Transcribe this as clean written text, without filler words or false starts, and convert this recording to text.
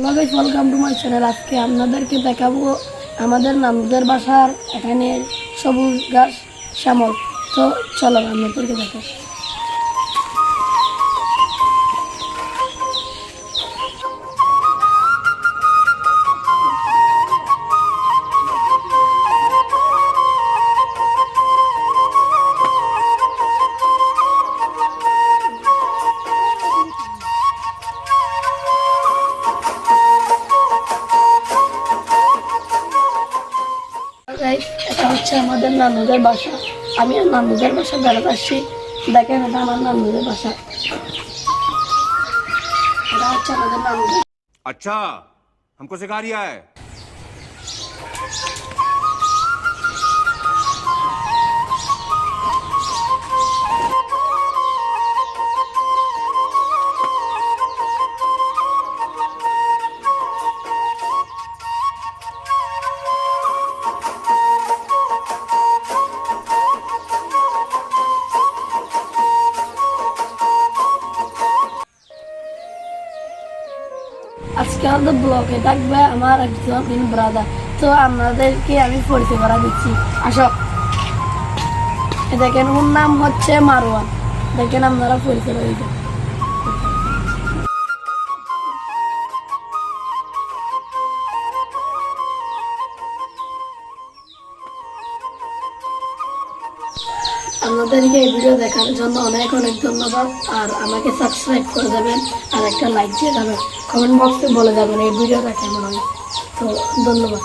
Hello guys, welcome to my channel. আজকে আপনাদেরকে দেখাবো আমাদের নানুদের বাসার এখানে সবুজ ঘাস শ্যামল। তো চলো আপনাদেরকে দেখো। এটা হচ্ছে আমাদের নানুদের বাসা। আমি নানুদের বাসা বেড়াতে আসছি। দেখেন, এটা আমার নানুদের বাসা। এটা হচ্ছে আমাদের নানুদের। अच्छा हमको सिखा रिया है। আজকে আমাদের ব্লগে থাকবে আমার একজন ব্রাদার। তো আপনাদেরকে আমি পরিচয় করা দিচ্ছি। আসো, দেখেন, ওর নাম হচ্ছে মারওয়ান। দেখেন, আপনারা পরিচয় করে দিবেন। আপনাদেরকে এই ভিডিও দেখার জন্য অনেক অনেক ধন্যবাদ। আর আমাকে সাবস্ক্রাইব করে দেবেন আর একটা লাইক দিয়ে যাবেন। কমেন্ট বক্সে বলে যাবেন এই ভিডিওটা কেমন হয়। তো ধন্যবাদ।